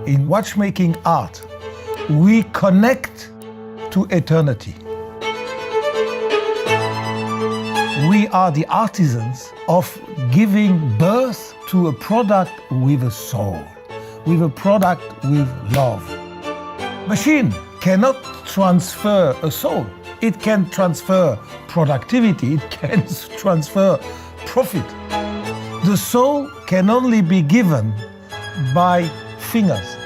In watchmaking art, we connect to eternity. We are the artisans of giving birth to a product with a soul, with a product with love. Machine cannot transfer a soul. It can transfer productivity, it can transfer profit. The soul can only be given by fingers.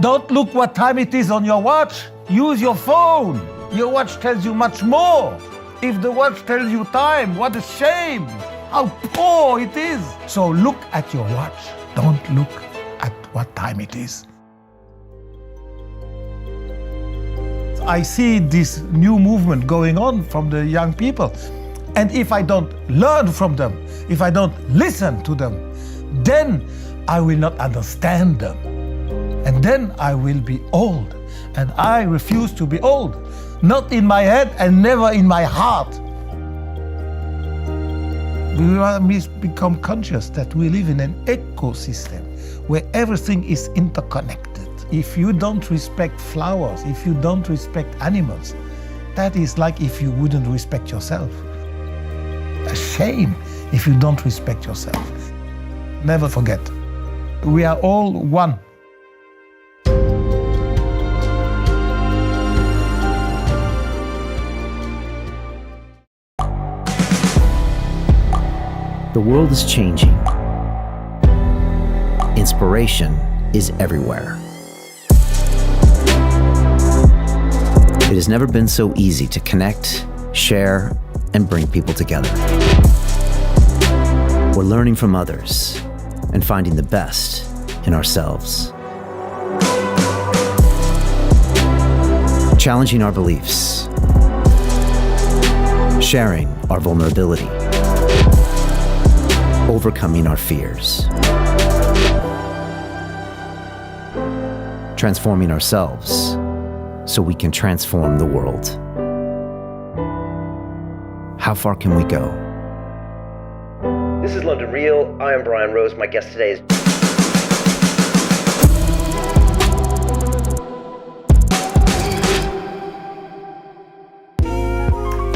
Don't look what time it is on your watch. Use your phone. Your watch tells you much more. If the watch tells you time, what a shame. How poor it is. So look at your watch. Don't look at what time it is. I see this new movement going on from the young people. And if I don't learn from them, if I don't listen to them, then I will not understand them. And then I will be old. And I refuse to be old. Not in my head and never in my heart. We must become conscious that we live in an ecosystem where everything is interconnected. If you don't respect flowers, if you don't respect animals, that is like if you wouldn't respect yourself. A shame if you don't respect yourself. Never forget, we are all one. The world is changing. Inspiration is everywhere. It has never been so easy to connect, share, and bring people together. We're learning from others and finding the best in ourselves. Challenging our beliefs. Sharing our vulnerability. Overcoming our fears. Transforming ourselves so we can transform the world. How far can we go? This is London Real. I am Brian Rose. My guest today is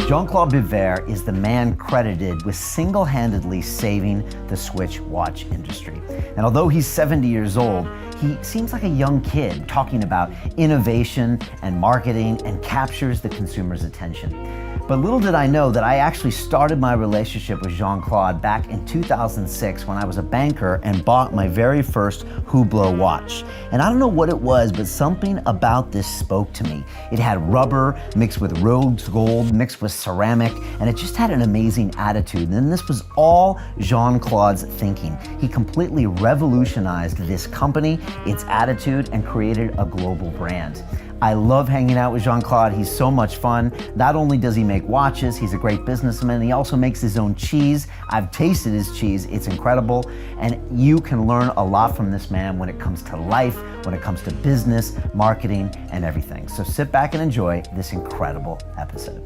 Jean-Claude Biver is the man credited with single-handedly saving the Swiss watch industry. And although he's 70 years old, he seems like a young kid talking about innovation and marketing and captures the consumer's attention. But little did I know that I actually started my relationship with Jean-Claude back in 2006 when I was a banker and bought my very first Hublot watch. And I don't know what it was, but something about this spoke to me. It had rubber mixed with rose gold, mixed with ceramic, and it just had an amazing attitude. And this was all Jean-Claude's thinking. He completely revolutionized this company, its attitude, and created a global brand. I love hanging out with Jean-Claude. He's so much fun. Not only does he make watches, he's a great businessman, he also makes his own cheese. I've tasted his cheese, it's incredible. And you can learn a lot from this man when it comes to life, when it comes to business, marketing, and everything. So sit back and enjoy this incredible episode.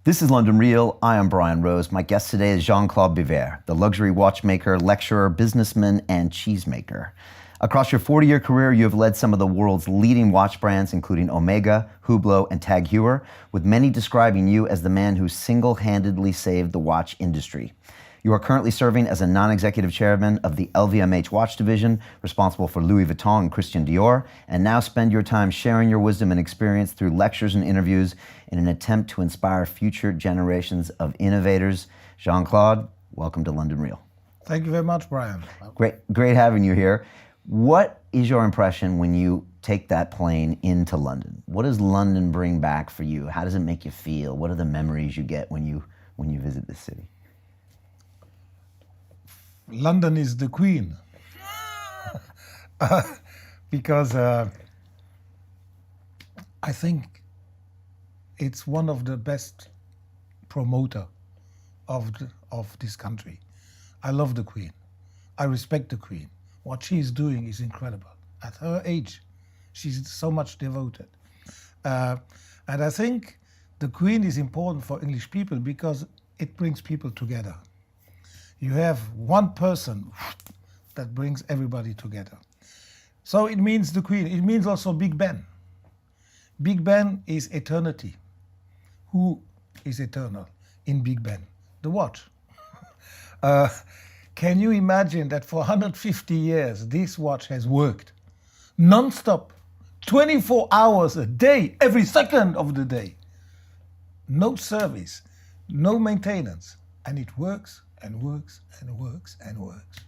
This is London Real. I am Brian Rose. My guest today is Jean-Claude Biver, the luxury watchmaker, lecturer, businessman, and cheesemaker. Across your 40-year career, you have led some of the world's leading watch brands, including Omega, Hublot, and Tag Heuer, with many describing you as the man who single-handedly saved the watch industry. You are currently serving as a non-executive chairman of the LVMH watch division, responsible for Louis Vuitton and Christian Dior, and now spend your time sharing your wisdom and experience through lectures and interviews in an attempt to inspire future generations of innovators. Jean-Claude, welcome to London Real. Thank you very much, Brian. Great having you here. What is your impression when you take that plane into London? What does London bring back for you? How does it make you feel? What are the memories you get when you visit this city? London is the queen. Because I think it's one of the best promoter of this country. I love the queen. I respect the queen. What she is doing is incredible. At her age, she's so much devoted. And I think the Queen is important for English people because it brings people together. You have one person that brings everybody together. So it means the Queen. It means also Big Ben. Big Ben is eternity. Who is eternal in Big Ben? The watch. Can you imagine that for 150 years this watch has worked non-stop, 24 hours a day, every second of the day? No service, no maintenance, and it works and works and works and works.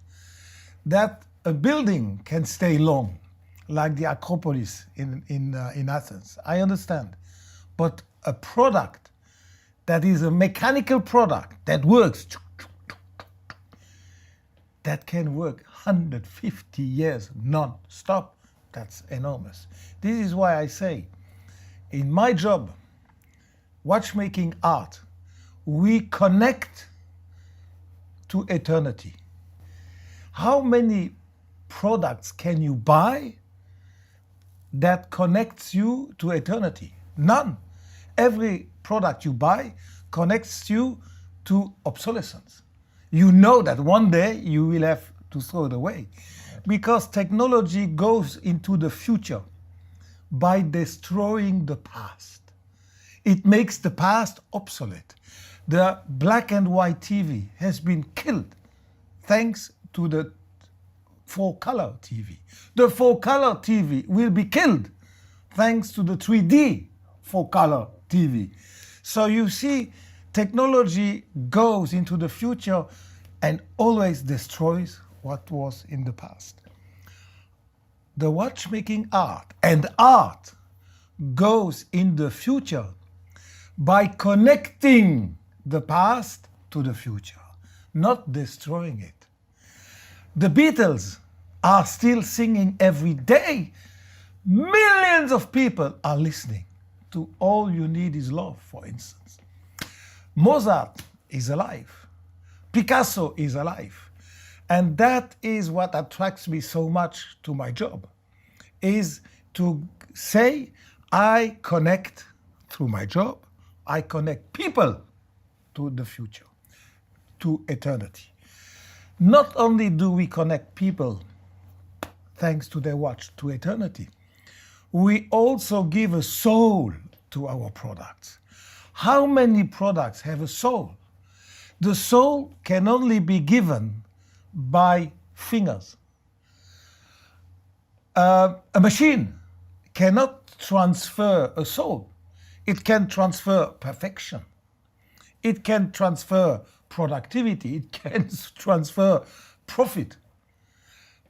That a building can stay long, like the Acropolis in Athens, I understand. But a product that is a mechanical product that works, that can work 150 years non-stop, that's enormous. This is why I say, in my job, watchmaking art, we connect to eternity. How many products can you buy that connects you to eternity? None. Every product you buy connects you to obsolescence. You know that one day you will have to throw it away, because technology goes into the future by destroying the past. It makes the past obsolete. The black and white TV has been killed thanks to the 4-color TV. The 4-color TV will be killed thanks to the 3D 4-color TV. So you see, technology goes into the future and always destroys what was in the past. The watchmaking art and art goes in the future by connecting the past to the future, not destroying it. The Beatles are still singing every day. Millions of people are listening to All You Need Is Love, for instance. Mozart is alive. Picasso is alive. And that is what attracts me so much to my job, is to say, I connect through my job, I connect people to the future, to eternity. Not only do we connect people, thanks to their watch, to eternity, we also give a soul to our products. How many products have a soul? The soul can only be given by fingers. A machine cannot transfer a soul. It can transfer perfection. It can transfer productivity. It can transfer profit.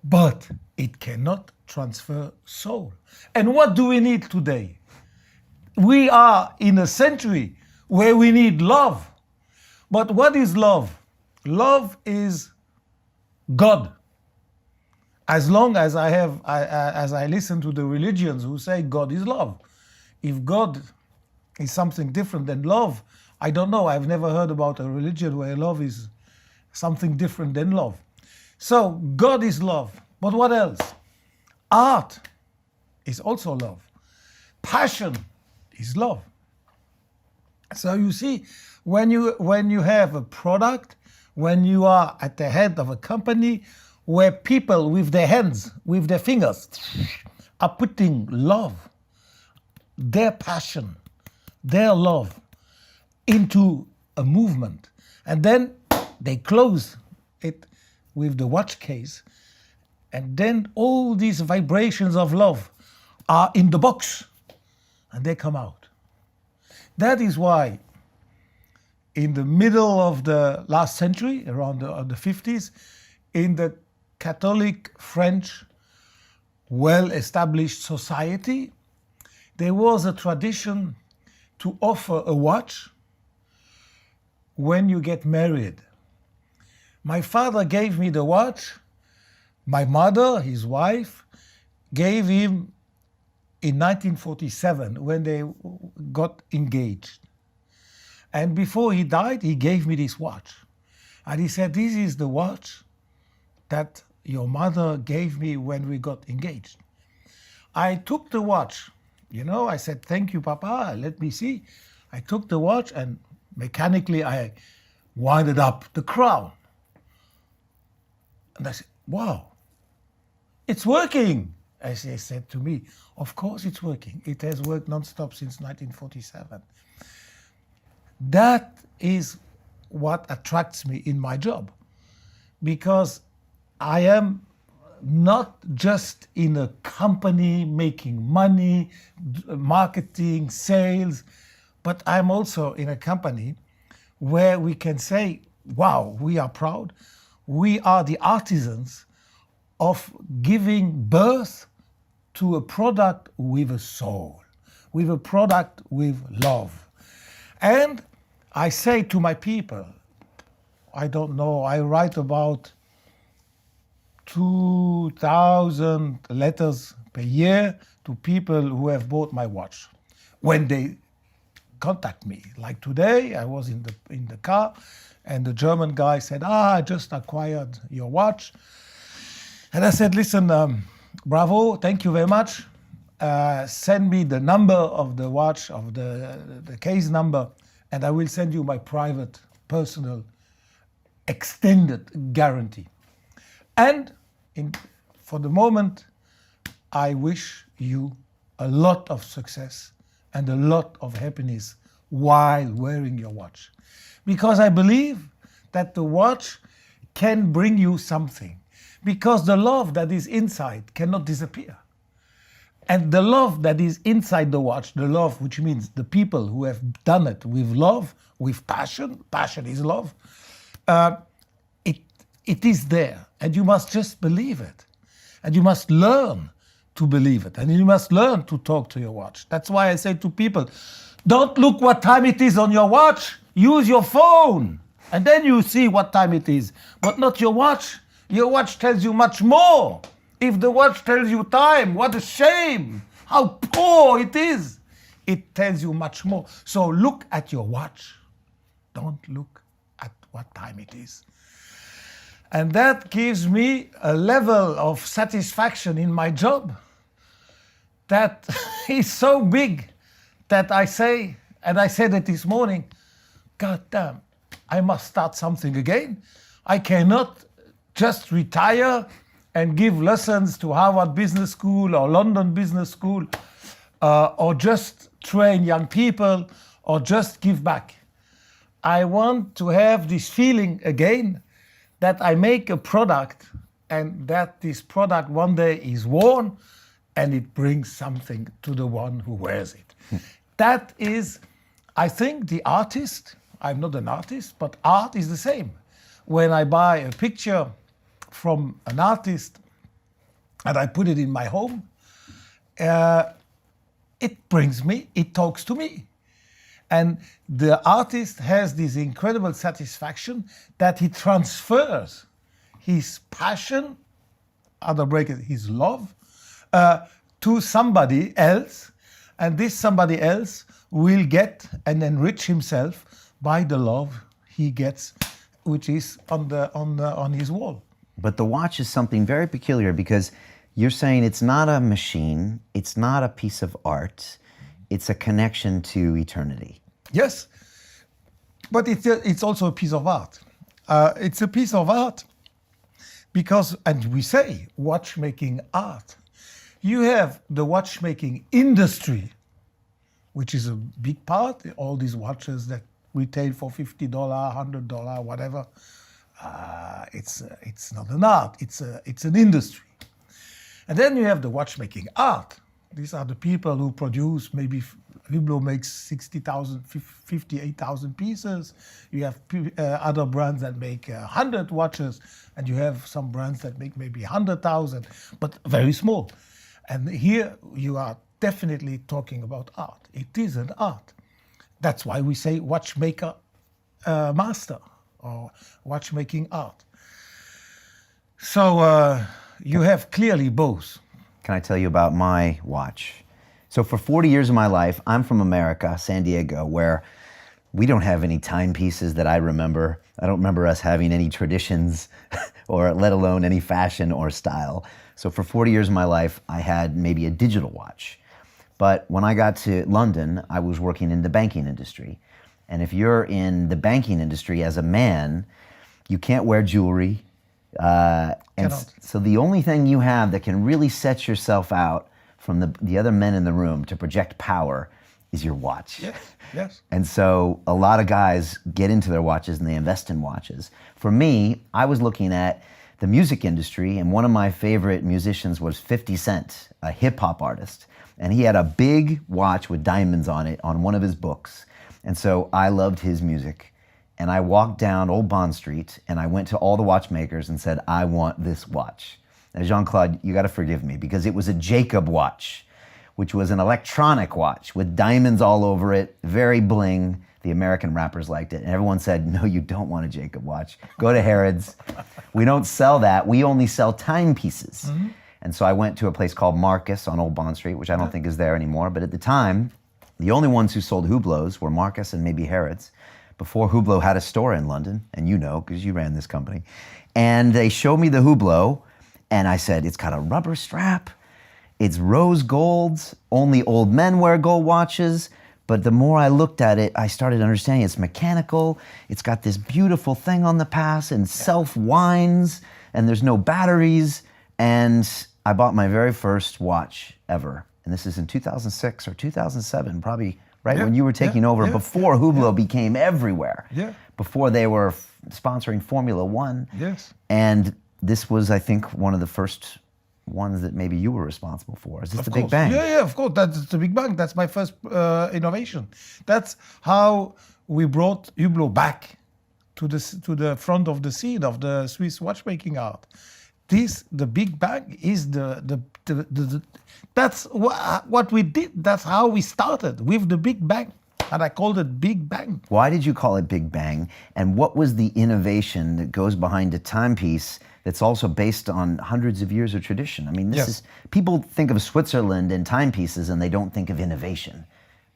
But it cannot transfer soul. And what do we need today? We are in a century where we need love. But what is love? Love is God. As long as I listen to the religions who say God is love. If God is something different than love, I don't know. I've never heard about a religion where love is something different than love. So God is love. But what else? Art is also love. Passion is love. So you see, when you have a product, when you are at the head of a company where people with their hands, with their fingers, are putting love, their passion, their love into a movement, and then they close it with the watch case, and then all these vibrations of love are in the box, and they come out. That is why in the middle of the last century, around the 50s, in the Catholic French well-established society, there was a tradition to offer a watch when you get married. My father gave me the watch. My mother, his wife, gave him in 1947 when they got engaged. And before he died, he gave me this watch. And he said, this is the watch that your mother gave me when we got engaged. I took the watch, I said, thank you, Papa, let me see. I took the watch and mechanically I winded up the crown. And I said, wow, it's working. As they said to me, of course it's working. It has worked non-stop since 1947. That is what attracts me in my job, because I am not just in a company making money, marketing, sales, but I'm also in a company where we can say, wow, we are proud. We are the artisans of giving birth to a product with a soul, with a product with love. And I say to my people, I don't know, I write about 2,000 letters per year to people who have bought my watch. When they contact me, like today, I was in the car, and the German guy said, I just acquired your watch. And I said, listen, bravo, thank you very much. Send me the number of the watch, of the case number, and I will send you my private, personal, extended guarantee. And for the moment, I wish you a lot of success and a lot of happiness while wearing your watch. Because I believe that the watch can bring you something. Because the love that is inside cannot disappear. And the love that is inside the watch, the love, which means the people who have done it with love, with passion is love, it is there. And you must just believe it. And you must learn to believe it. And you must learn to talk to your watch. That's why I say to people, don't look what time it is on your watch. Use your phone. And then you see what time it is. But not your watch. Your watch tells you much more. If the watch tells you time, what a shame. How poor it is. It tells you much more. So look at your watch. Don't look at what time it is. And that gives me a level of satisfaction in my job that is so big that I say, and I said it this morning, God damn, I must start something again. I cannot just retire and give lessons to Harvard Business School or London Business School, or just train young people, or just give back. I want to have this feeling again that I make a product and that this product one day is worn and it brings something to the one who wears it. That is, I think, the artist. I'm not an artist, but art is the same. When I buy a picture from an artist and I put it in my home, it brings me, it talks to me. And the artist has this incredible satisfaction that he transfers his passion, other bracket, his love, to somebody else. And this somebody else will get and enrich himself by the love he gets, which is on his wall. But the watch is something very peculiar, because you're saying it's not a machine, it's not a piece of art, it's a connection to eternity. Yes, but it's also a piece of art. It's a piece of art because, and we say, watchmaking art. You have the watchmaking industry, which is a big part, all these watches that retail for $50, $100, whatever. It's not an art, it's an industry. And then you have the watchmaking art. These are the people who produce, maybe Hublot makes 60,000, 58,000 pieces. You have other brands that make 100 watches, and you have some brands that make maybe 100,000, but very small. And here you are definitely talking about art. It is an art. That's why we say watchmaker master or watchmaking art. So you have clearly both. Can I tell you about my watch? So for 40 years of my life, I'm from America, San Diego, where we don't have any timepieces that I remember. I don't remember us having any traditions or let alone any fashion or style. So for 40 years of my life, I had maybe a digital watch. But when I got to London, I was working in the banking industry. And if you're in the banking industry as a man, you can't wear jewelry, And Cannot. so the only thing you have that can really set yourself out from the other men in the room to project power is your watch. Yes, yes. And so a lot of guys get into their watches and they invest in watches. For me, I was looking at the music industry, and one of my favorite musicians was 50 Cent, a hip hop artist. And he had a big watch with diamonds on it on one of his books. And so I loved his music. And I walked down Old Bond Street and I went to all the watchmakers and said, I want this watch. Now, Jean-Claude, you gotta forgive me because it was a Jacob watch, which was an electronic watch with diamonds all over it, very bling. The American rappers liked it. And everyone said, no, you don't want a Jacob watch. Go to Harrods. We don't sell that. We only sell timepieces. Mm-hmm. And so I went to a place called Marcus on Old Bond Street, which I don't think is there anymore. But at the time, the only ones who sold Hublots were Marcus and maybe Harrods, before Hublot had a store in London, and you know, because you ran this company. And they showed me the Hublot, and I said, it's got a rubber strap, it's rose golds, only old men wear gold watches. But the more I looked at it, I started understanding it's mechanical, it's got this beautiful thing on the pass, and self-winds, and there's no batteries. And I bought my very first watch ever. And this is in 2006 or 2007, probably right when you were taking over, before Hublot became everywhere. Yeah. Before they were sponsoring Formula One. Yes. And this was, I think, one of the first ones that maybe you were responsible for. Is this the Big Bang? Yeah, of course. That's the Big Bang. That's my first innovation. That's how we brought Hublot back to the front of the scene of the Swiss watchmaking art. The Big Bang is that's what we did. That's how we started, with the Big Bang. And I called it Big Bang. Why did you call it Big Bang? And what was the innovation that goes behind a timepiece that's also based on hundreds of years of tradition? I mean, people think of Switzerland and timepieces and they don't think of innovation.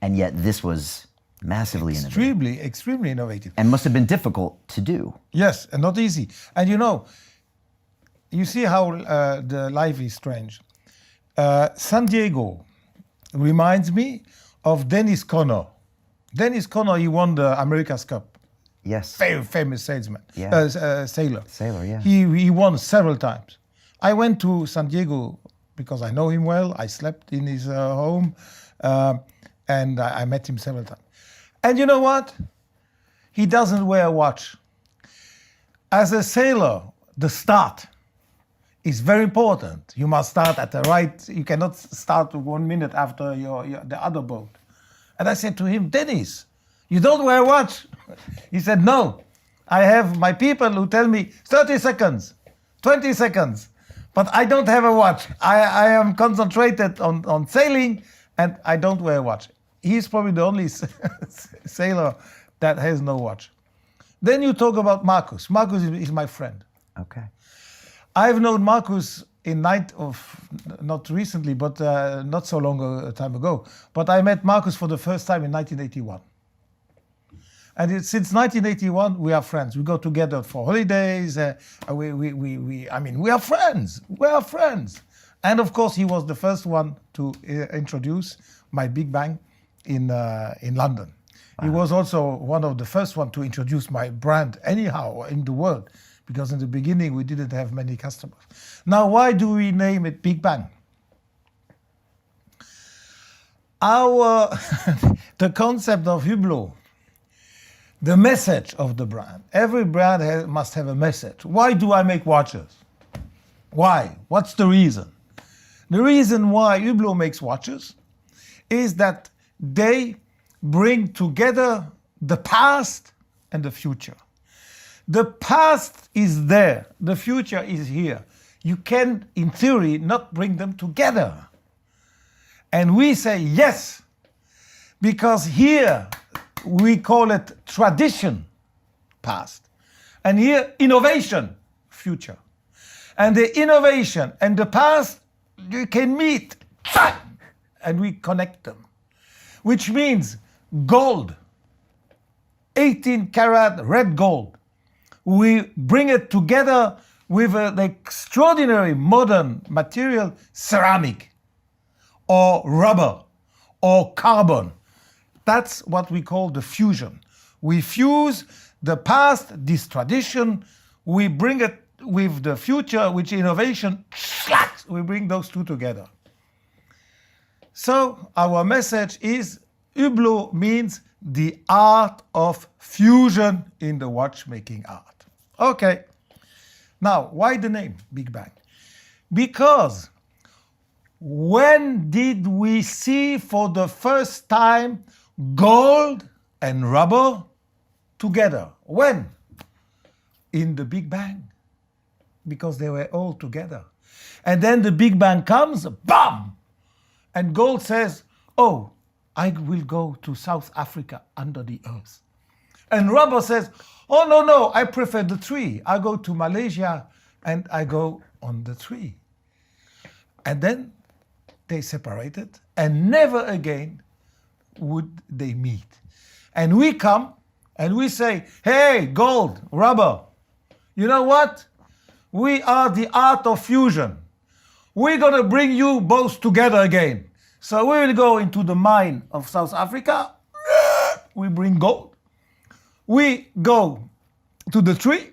And yet this was massively innovative. Extremely innovative. And must have been difficult to do. Yes, and not easy. And you see how the life is strange. San Diego reminds me of Dennis Conner. Dennis Conner, he won the America's Cup. Yes. Very famous salesman, sailor. Sailor, yeah. He won several times. I went to San Diego because I know him well. I slept in his home, and I met him several times. And you know what? He doesn't wear a watch. As a sailor, the start is very important. You must start at the right. You cannot start 1 minute after the other boat. And I said to him, Dennis, you don't wear a watch? He said, no. I have my people who tell me 30 seconds, 20 seconds, but I don't have a watch. I am concentrated on sailing and I don't wear a watch. He's probably the only sailor that has no watch. Then you talk about Marcus. Marcus is my friend. Okay. I've known Marcus not recently, but not so long a time ago. But I met Marcus for the first time in 1981. And since 1981, we are friends. We go together for holidays. We are friends. We are friends. And of course, he was the first one to introduce my Big Bang in London. Wow. He was also one of the first one to introduce my brand anyhow in the world, because in the beginning we didn't have many customers. Now, why do we name it Big Bang? The concept of Hublot, the message of the brand. Every brand must have a message. Why do I make watches? Why? What's the reason? The reason why Hublot makes watches is that they bring together the past and the future. The past is there, the future is here. You can, in theory, not bring them together. And we say yes, because here we call it tradition, past, and here innovation, future. And the innovation and the past, you can meet, and we connect them, which means gold, 18 karat red gold. We bring it together with an extraordinary modern material, ceramic, or rubber, or carbon. That's what we call the fusion. We fuse the past, this tradition, we bring it with the future, which innovation, we bring those two together. So our message is Hublot means the art of fusion in the watchmaking art. Okay. Now, why the name Big Bang? Because when did we see for the first time gold and rubber together? When? In the Big Bang. Because they were all together. And then the Big Bang comes, bam! And gold says, oh, I will go to South Africa under the earth. And rubber says, oh, no, I prefer the tree. I go to Malaysia and I go on the tree. And then they separated and never again would they meet. And we come and we say, hey, gold, rubber, you know what? We are the art of fusion. We're going to bring you both together again. So we will go into the mine of South Africa. We bring gold. We go to the tree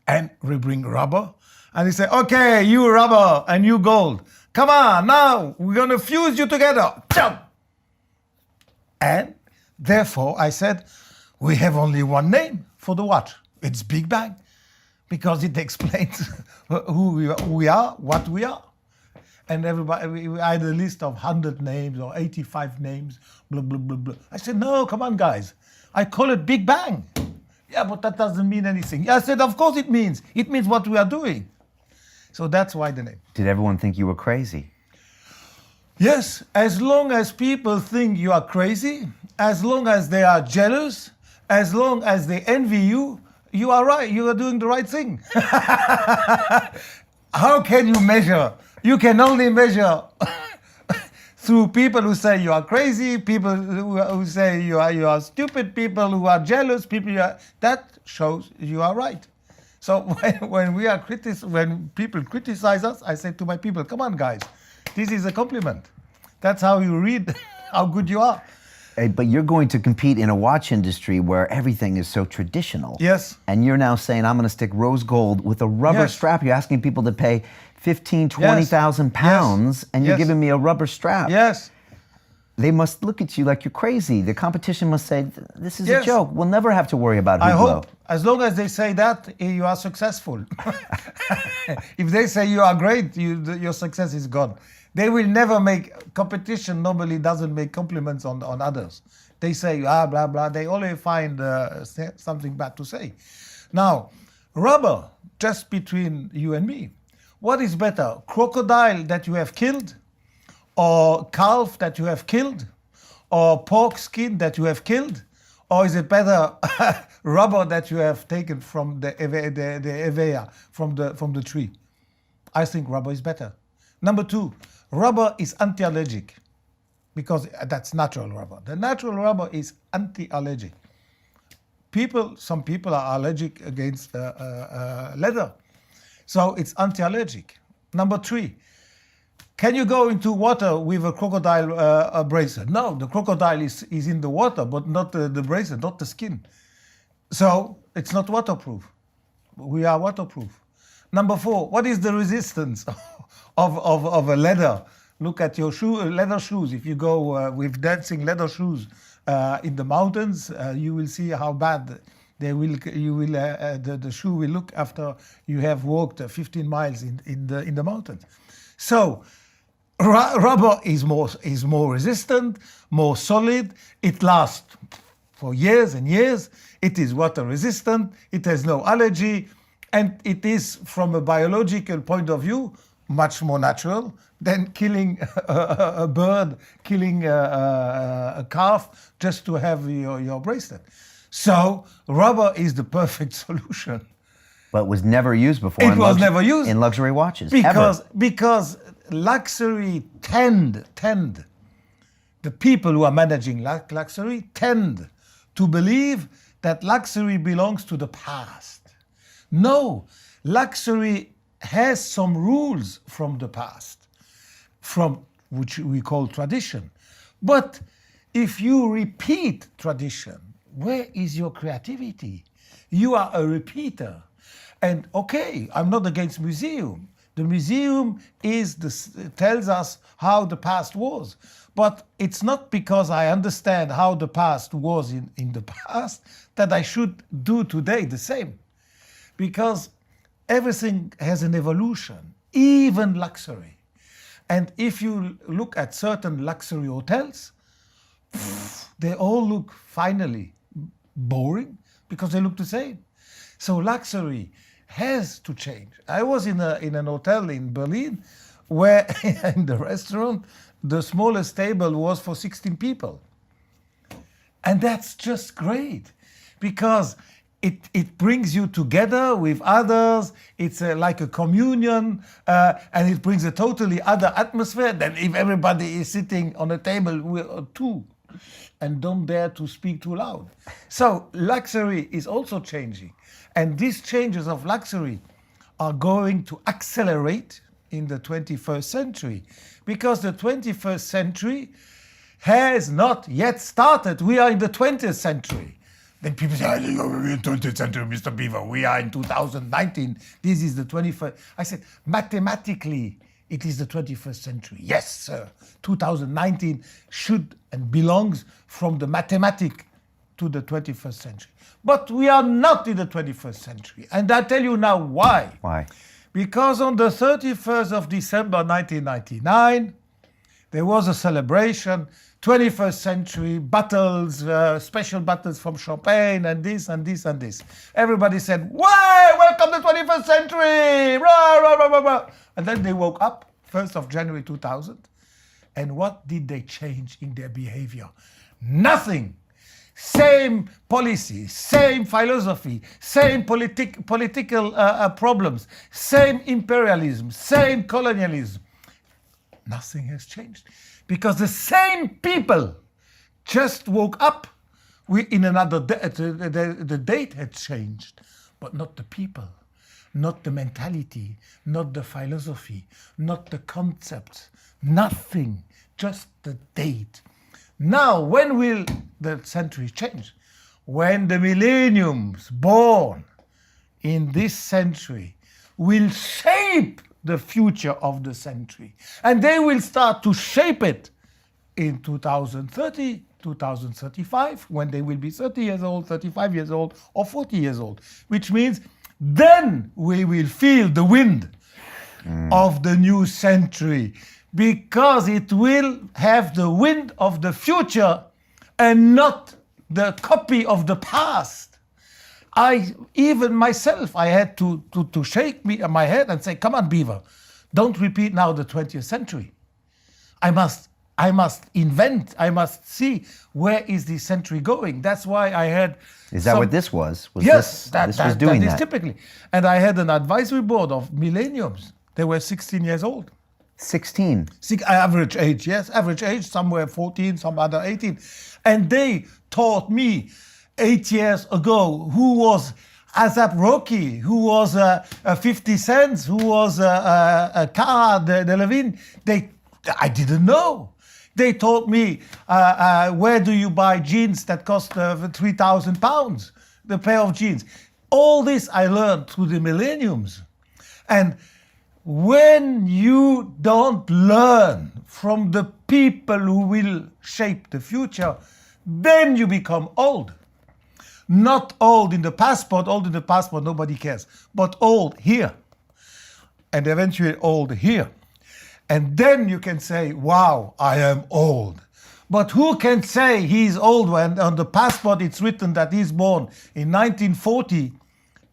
and we bring rubber. And he said, okay, you rubber and you gold. Come on, now we're going to fuse you together. And therefore I said, we have only one name for the watch. It's Big Bang. Because it explains who we are, what we are. And everybody, we had a list of 100 names or 85 names, blah, blah, blah, blah. I said, no, come on, guys. I call it Big Bang. Yeah, but that doesn't mean anything. Yeah, I said, of course it means. It means what we are doing. So that's why the name. Did everyone think you were crazy? Yes, as long as people think you are crazy, as long as they are jealous, as long as they envy you, you are right. You are doing the right thing. How can you measure? You can only measure through people who say you are crazy, people who say you are stupid, people who are jealous, that shows you are right. So when people criticize us, I say to my people, come on, guys, this is a compliment. That's how you read how good you are. But you're going to compete in a watch industry where everything is so traditional. Yes. And you're now saying, I'm going to stick rose gold with a rubber strap. You're asking people to pay 15,000, 20,000 pounds, and you're giving me a rubber strap. Yes. They must look at you like you're crazy. The competition must say, this is a joke. We'll never have to worry about Hublot. I hope, as long as they say that, you are successful. If they say you are great, your success is gone. They will never make, competition normally doesn't make compliments on others. They say, blah, blah. They always find something bad to say. Now, rubber, just between you and me. What is better, crocodile that you have killed, or calf that you have killed, or pork skin that you have killed? Or is it better rubber that you have taken from the Evea, from the tree? I think rubber is better. Number two, rubber is anti-allergic because that's natural rubber. The natural rubber is anti-allergic. Some people are allergic against leather. So it's anti-allergic. Number three, can you go into water with a crocodile bracelet? No, the crocodile is in the water, but not the bracelet, not the skin. So it's not waterproof. We are waterproof. Number four, what is the resistance of a leather? Look at your leather shoes. If you go with dancing leather shoes in the mountains, you will see how bad the shoe will look after you have walked 15 miles in the mountains. So rubber is more resistant, more solid. It lasts for years and years. It is water resistant. It has no allergy, and it is, from a biological point of view, much more natural than killing a bird, killing a calf just to have your bracelet. So rubber is the perfect solution. But was never used before. It was never used in luxury watches. Because luxury tend, the people who are managing luxury tend to believe that luxury belongs to the past. No, luxury has some rules from the past, from which we call tradition. But if you repeat tradition, where is your creativity? You are a repeater. And okay, I'm not against museum. The museum tells us how the past was. But it's not because I understand how the past was in the past that I should do today the same. Because everything has an evolution, even luxury. And if you look at certain luxury hotels, they all look finally boring because they look the same. So luxury has to change. I was in an hotel in Berlin where in the restaurant, the smallest table was for 16 people. And that's just great because it brings you together with others. It's like a communion, and it brings a totally other atmosphere than if everybody is sitting on a table with two and don't dare to speak too loud. So luxury is also changing. And these changes of luxury are going to accelerate in the 21st century because the 21st century has not yet started. We are in the 20th century. Then people say, we're in the 20th century, Mr. Biver. We are in 2019. This is the 21st. I said, mathematically, it is the 21st century. Yes, sir. 2019 should and belongs from the mathematic to the 21st century. But we are not in the 21st century. And I tell you now why. Why? Because on the 31st of December 1999, there was a celebration, 21st century bottles, special bottles from champagne and this and this and this. Everybody said, "Wow, welcome to the 21st century!" Rah, rah, rah, rah, rah. And then they woke up, 1st of January 2000. And what did they change in their behavior? Nothing. Same policy, same philosophy, same political problems, same imperialism, same colonialism. Nothing has changed because the same people just woke up. In another day, the date had changed, but not the people, not the mentality, not the philosophy, not the concepts, nothing, just the date. Now, when will the century change? When the millenniums born in this century will shape the future of the century. And they will start to shape it in 2030, 2035, when they will be 30 years old, 35 years old, or 40 years old. Which means then we will feel the wind of the new century, because it will have the wind of the future and not the copy of the past. Even myself, I had to shake my head and say, come on, Biver, don't repeat now the 20th century. I must invent, I must see where is the century going. That's why I had... Is that what this was? Yes, this was doing that that. is typically. And I had an advisory board of millenniums. They were 16 years old. 16. Average age, yes. Average age, somewhere 14, some other 18. And they taught me 8 years ago who was ASAP Rocky, who was 50 Cent, who was Cara Delevingne. I didn't know. They taught me where do you buy jeans that cost 3,000 pounds, the pair of jeans. All this I learned through the millenniums. And when you don't learn from the people who will shape the future, then you become old. Not old in the passport, nobody cares, but old here. And eventually old here. And then you can say, wow, I am old. But who can say he's old when on the passport it's written that he's born in 1940,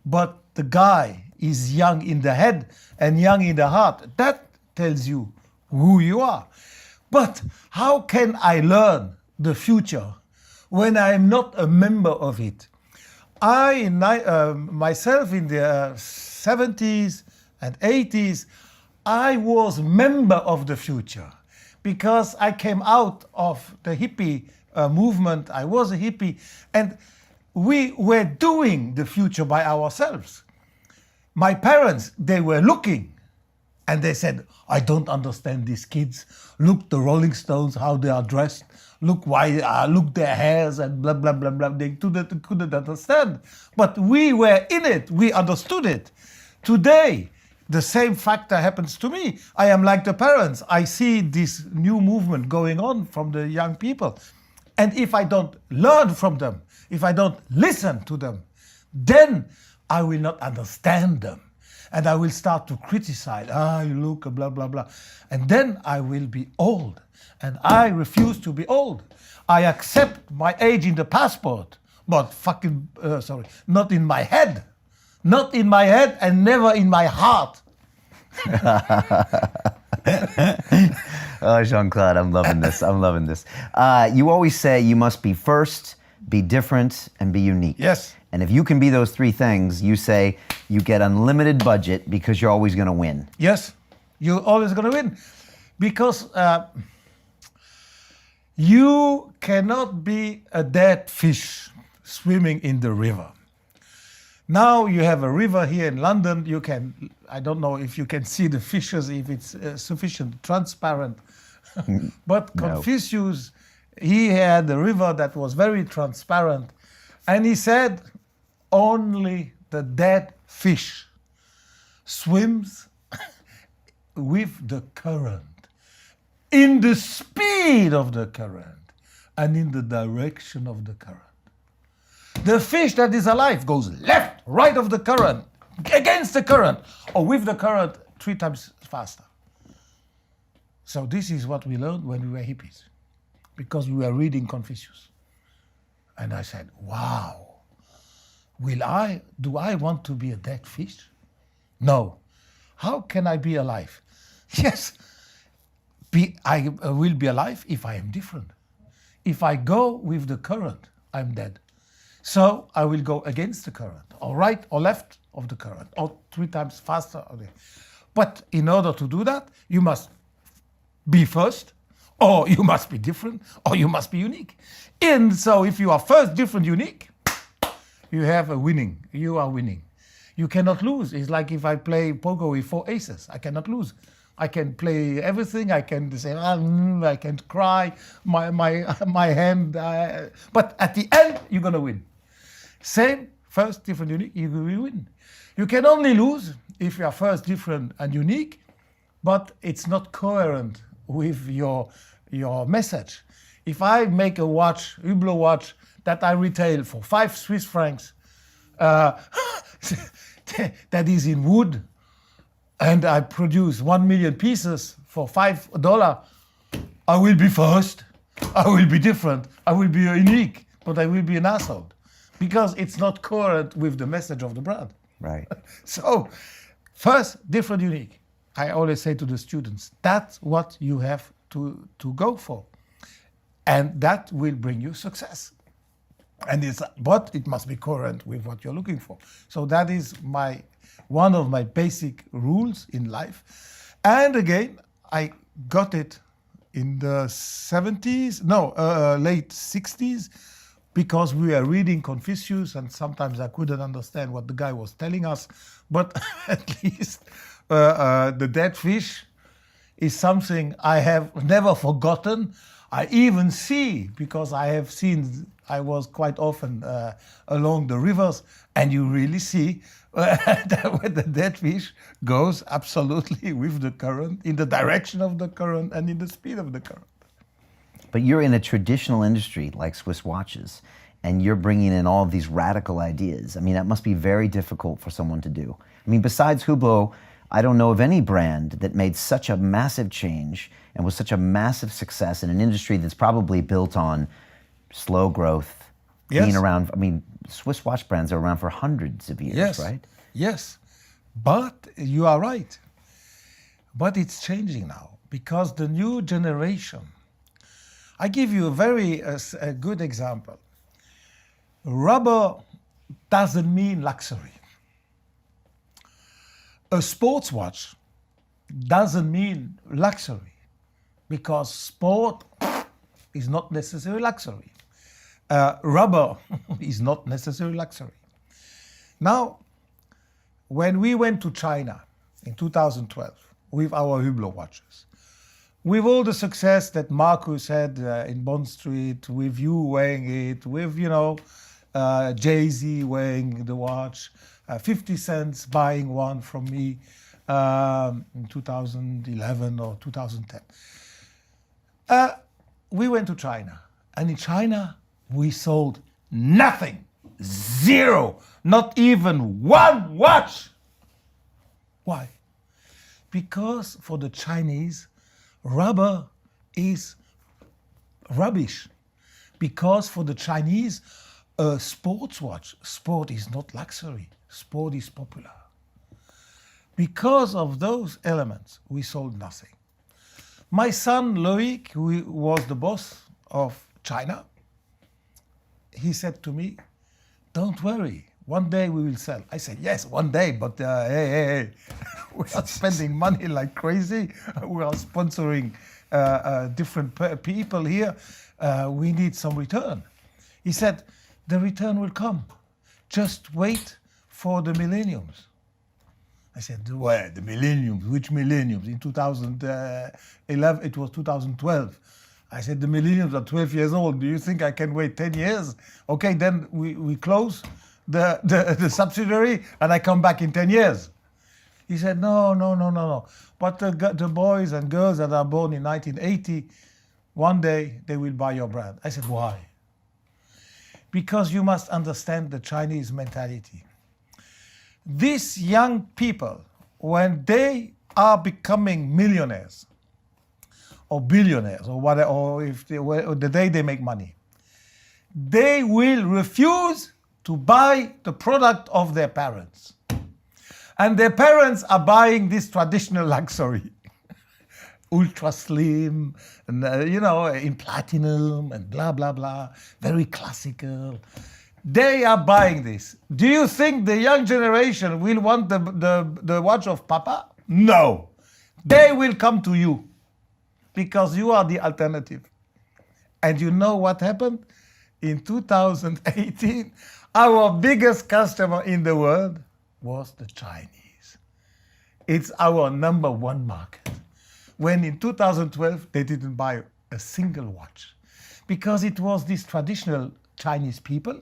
but the guy is young in the head and young in the heart? That tells you who you are. But how can I learn the future when I'm not a member of it? Myself in the 70s and 80s, I was member of the future because I came out of the hippie movement. I was a hippie, and we were doing the future by ourselves. My parents, they were looking, and they said, I don't understand these kids. Look, the Rolling Stones, how they are dressed. look why, look their hairs and blah, blah, blah, blah. They couldn't understand. But we were in it. We understood it. Today, the same factor happens to me. I am like the parents. I see this new movement going on from the young people. And if I don't learn from them, if I don't listen to them, then I will not understand them. And I will start to criticize, you look, blah, blah, blah. And then I will be old. And I refuse to be old. I accept my age in the passport, but not in my head. Not in my head and never in my heart. Oh, Jean-Claude, I'm loving this. I'm loving this. You always say you must be first, be different, and be unique. Yes. And if you can be those three things, you say you get unlimited budget because you're always going to win. Yes, you're always going to win. Because you cannot be a dead fish swimming in the river. Now you have a river here in London. You can, I don't know if you can see the fishes, if it's sufficient transparent. But No. Confucius, he had a river that was very transparent. And he said, only the dead fish swims with the current, in the speed of the current, and in the direction of the current. The fish that is alive goes left, right of the current, against the current, or with the current 3 times faster. So this is what we learned when we were hippies, because we were reading Confucius. And I said, wow, do I want to be a dead fish? No. How can I be alive? Yes, I will be alive if I am different. If I go with the current, I'm dead. So I will go against the current, or right or left of the current, or 3 times faster. But in order to do that, you must be first, or you must be different, or you must be unique. And so if you are first, different, unique, you have a winning. You are winning. You cannot lose. It's like if I play poker with 4 aces. I cannot lose. I can play everything. I can say, I can cry, my hand. But at the end, you're going to win. Same, first, different, unique, you will win. You can only lose if you are first, different, and unique, but it's not coherent with your message. If I make a watch, Hublot watch, that I retail for 5 Swiss francs, that is in wood, and I produce 1 million pieces for $5, I will be first, I will be different, I will be unique, but I will be an asshole. Because it's not coherent with the message of the brand. Right. So, first, different, unique. I always say to the students, that's what you have to go for. And that will bring you success. But it must be coherent with what you're looking for. So that is one of my basic rules in life. And again, I got it in the late 60s, because we were reading Confucius, and sometimes I couldn't understand what the guy was telling us. But at least the dead fish is something I have never forgotten. I even see, because I was quite often along the rivers, and you really see that when the dead fish goes absolutely with the current, in the direction of the current and in the speed of the current. But you're in a traditional industry like Swiss watches, and you're bringing in all of these radical ideas. I mean, that must be very difficult for someone to do. I mean, besides Hublot, I don't know of any brand that made such a massive change and was such a massive success in an industry that's probably built on slow growth, Yes. being around. I mean, Swiss watch brands are around for hundreds of years, Yes. right? Yes, but you are right. But it's changing now, because the new generation, I give you a very good example. Rubber doesn't mean luxury. A sports watch doesn't mean luxury, because sport is not necessarily luxury. Rubber is not necessarily luxury. Now, when we went to China in 2012 with our Hublot watches, with all the success that Marcus had in Bond Street, with you wearing it, with, Jay-Z wearing the watch, 50 cents buying one from me in 2011 or 2010. We went to China, and in China, we sold nothing, zero, not even one watch. Why? Because for the Chinese, rubber is rubbish. Because for the Chinese, a sports watch, sport is not luxury, sport is popular. Because of those elements, we sold nothing. My son Loic, who was the boss of China, he said to me, don't worry, one day we will sell. I said, yes, one day, but hey, we are spending money like crazy. We are sponsoring different people here. We need some return. He said, the return will come. Just wait for the millenniums. I said, where? The millenniums? Which millenniums? In 2011, it was 2012. I said, the millenniums are 12 years old. Do you think I can wait 10 years? Okay, then we close the subsidiary and I come back in 10 years. He said, no. But the boys and girls that are born in 1980, one day they will buy your brand. I said, why? Because you must understand the Chinese mentality. These young people, when they are becoming millionaires or billionaires or whatever, or the day they make money, they will refuse to buy the product of their parents. And their parents are buying this traditional luxury, ultra slim, and in platinum and blah, blah, blah, very classical. They are buying this. Do you think the young generation will want the watch of Papa? No. They will come to you because you are the alternative. And you know what happened? In 2018, our biggest customer in the world was the Chinese. It's our number one market. When in 2012, they didn't buy a single watch because it was these traditional Chinese people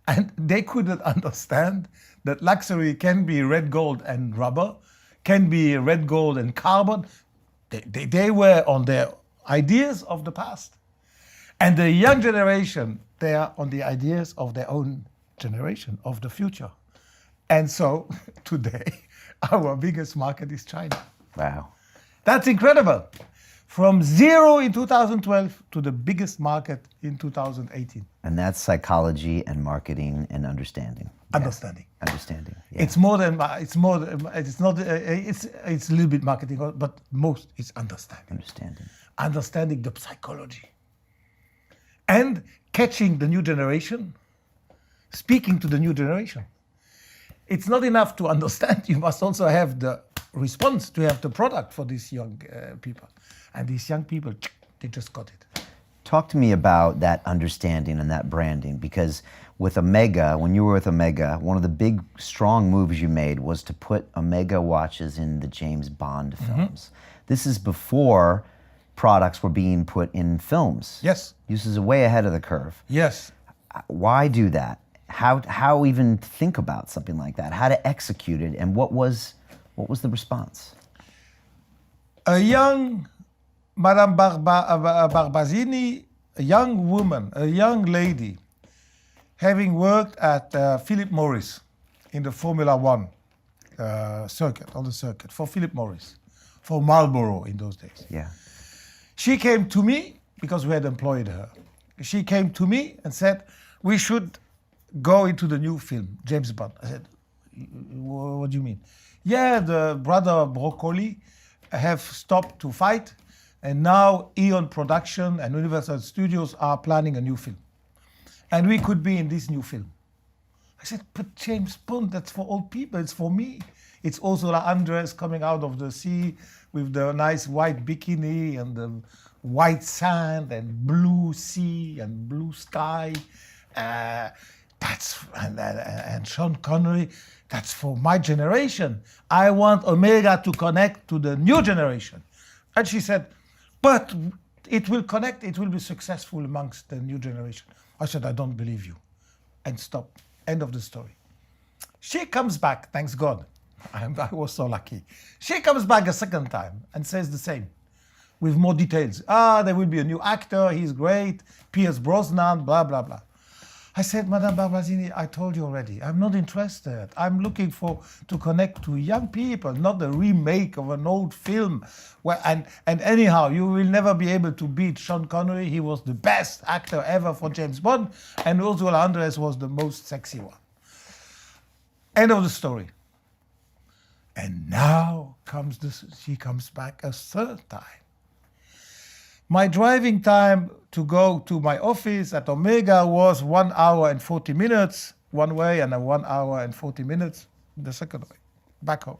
and they couldn't understand that luxury can be red gold and rubber, can be red gold and carbon. They were on their ideas of the past. And the young generation, they are on the ideas of their own generation, of the future. And so today, our biggest market is China. Wow. That's incredible. From zero in 2012 to the biggest market in 2018. And that's psychology and marketing and understanding. Understanding. Understanding. Yeah. It's a little bit marketing, but most is understanding. Understanding the psychology. And catching the new generation, speaking to the new generation. It's not enough to understand, you must also have the response to have the product for these young people. And these young people, they just got it. Talk to me about that understanding and that branding, because with Omega, when you were with Omega, one of the big, strong moves you made was to put Omega watches in the James Bond films. This is before products were being put in films. Yes. This is way ahead of the curve. Yes. Why do that? How even think about something like that? How to execute it, and what was the response? A young Madame Barbazini, a young woman, a young lady, having worked at Philip Morris in the Formula One circuit, for Philip Morris, for Marlboro in those days. Yeah. She came to me because we had employed her. She came to me and said, we should go into the new film, James Bond. I said, what do you mean? Yeah, the brother Broccoli have stopped to fight, and now Eon Production and Universal Studios are planning a new film. And we could be in this new film. I said, but James Bond, that's for old people, it's for me. It's Ursula Andress coming out of the sea with the nice white bikini and the white sand and blue sea and blue sky. And Sean Connery, that's for my generation. I want Omega to connect to the new generation. And she said, but it will connect, it will be successful amongst the new generation. I said, I don't believe you. And stop. End of the story. She comes back, thanks God. I was so lucky. She comes back a second time and says the same, with more details. There will be a new actor, he's great, Pierce Brosnan, blah, blah, blah. I said, Madame Barbazzini, I told you already, I'm not interested. I'm looking to connect to young people, not a remake of an old film. And anyhow, you will never be able to beat Sean Connery. He was the best actor ever for James Bond, and Ursula Andress was the most sexy one. End of the story. And now she comes back a third time. My driving time to go to my office at Omega was 1 hour and 40 minutes one way, and 1 hour and 40 minutes the second way, back home.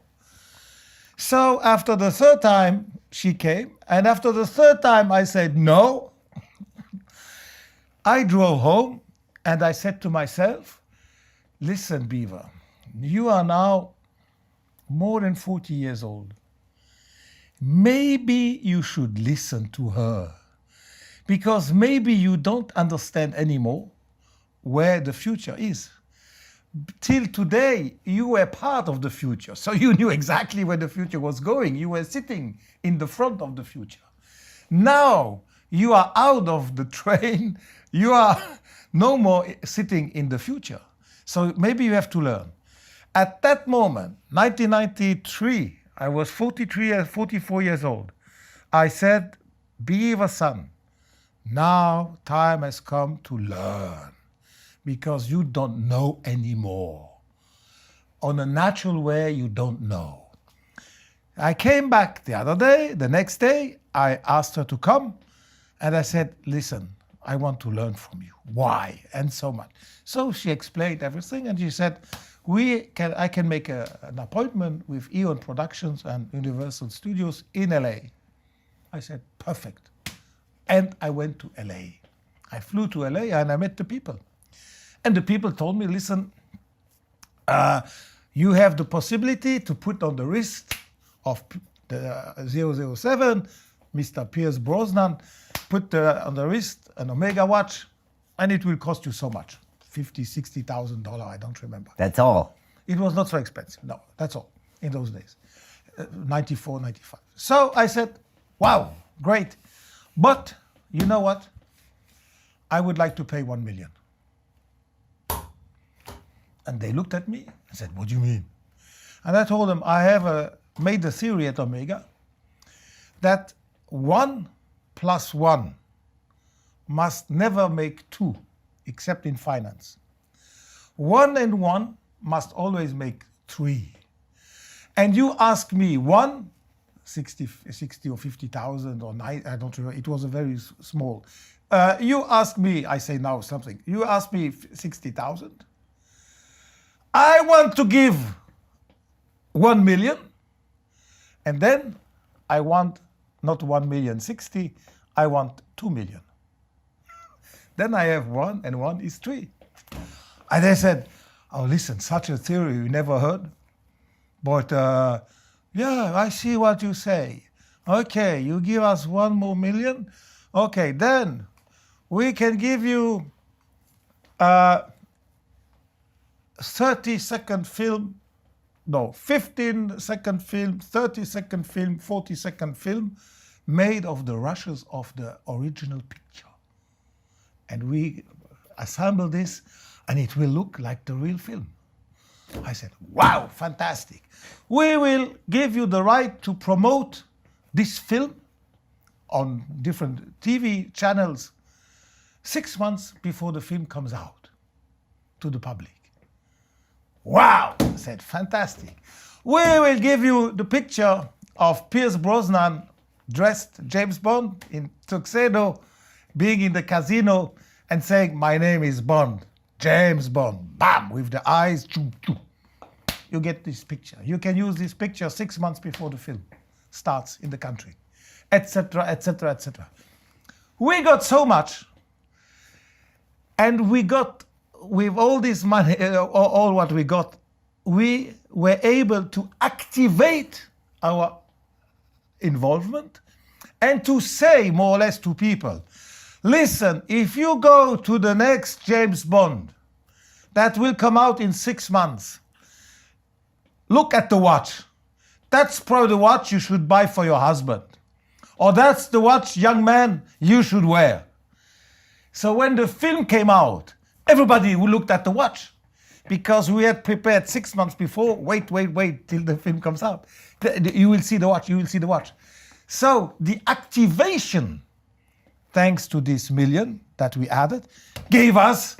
So after the third time, she came, and after the third time, I said no. I drove home, and I said to myself, listen, Biver, you are now more than 40 years old. Maybe you should listen to her, because maybe you don't understand anymore where the future is. Till today, you were part of the future, so you knew exactly where the future was going. You were sitting in the front of the future. Now, you are out of the train. You are no more sitting in the future. So maybe you have to learn. At that moment, 1993, I was 44 years old. I said, Biver son, now time has come to learn, because you don't know anymore. On a natural way, you don't know. I came back the next day, I asked her to come, and I said, listen, I want to learn from you. Why? And so much. So she explained everything, and she said, I can make an appointment with Eon Productions and Universal Studios in LA. I said, perfect. And I went to LA. I flew to LA and I met the people. And the people told me, listen, you have the possibility to put on the wrist of the 007, Mr. Pierce Brosnan, put on the wrist an Omega watch, and it will cost you so much. $50,000, $60,000, I don't remember. That's all. It was not so expensive. No, that's all in those days, 94, 95. So I said, wow, great. But you know what? I would like to pay 1 million. And they looked at me and said, what do you mean? And I told them, I have made the theory at Omega that 1 + 1 must never make 2. Except in finance. 1 and 1 must always make 3. And you ask me 60 or 50,000 or 9, I don't remember, it was a very small. You ask me, I say now something, you ask me 60,000. I want to give 1 million, and then I want not 1,060,000, I want 2 million. Then I have 1 and 1 is 3. And they said, oh, listen, such a theory we never heard. But yeah, I see what you say. Okay, you give us 1 more million. Okay, then we can give you 30-second film, no, 15-second film, 30-second film, 40-second film made of the rushes of the original picture. And we assemble this, and it will look like the real film. I said, wow, fantastic. We will give you the right to promote this film on different TV channels 6 months before the film comes out to the public. Wow, I said, fantastic. We will give you the picture of Pierce Brosnan dressed James Bond in tuxedo, being in the casino and saying, my name is Bond, James Bond, bam, with the eyes, choo, choo. You get this picture. You can use this picture 6 months before the film starts in the country, etc., etc., etc. We got so much, and we got, with all this money, all what we got, we were able to activate our involvement and to say more or less to people, listen, if you go to the next James Bond that will come out in 6 months, look at the watch. That's probably the watch you should buy for your husband. Or that's the watch, young man, you should wear. So when the film came out, everybody looked at the watch because we had prepared 6 months before. Wait till the film comes out. You will see the watch, you will see the watch. So the activation, thanks to this million that we added, gave us,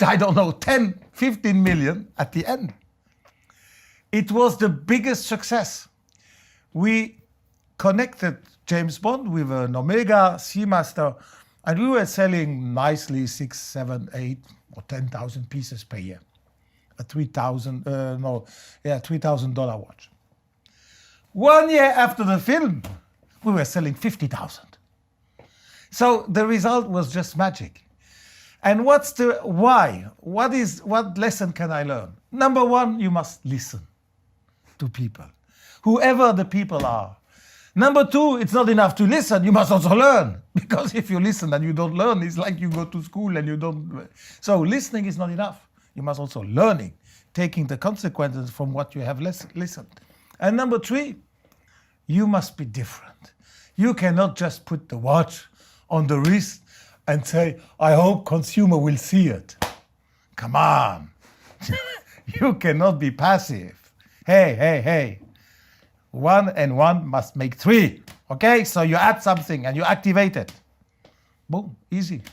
I don't know, 10, 15 million at the end. It was the biggest success. We connected James Bond with an Omega Seamaster, and we were selling nicely 6, 7, 8, or 10,000 pieces per year. A $3,000 watch. 1 year after the film, we were selling 50,000. So the result was just magic. And what's the why? What lesson can I learn? Number one, you must listen to people, whoever the people are. Number two, it's not enough to listen, you must also learn. Because if you listen and you don't learn, it's like you go to school and you don't. So listening is not enough. You must also learning, taking the consequences from what you have listened. And number three, you must be different. You cannot just put the watch on the wrist and say, I hope consumer will see it. Come on. You cannot be passive. Hey. 1 and 1 must make 3. Okay, so you add something and you activate it. Boom, easy.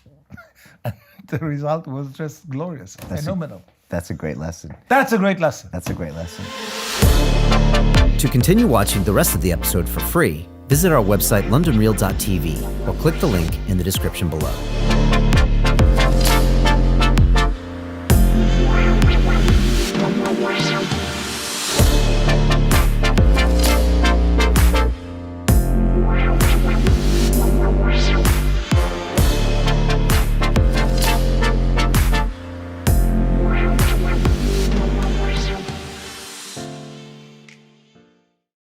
And the result was just glorious, phenomenal. That's a great lesson. That's a great lesson. That's a great lesson. To continue watching the rest of the episode for free, visit our website londonreal.tv or click the link in the description below.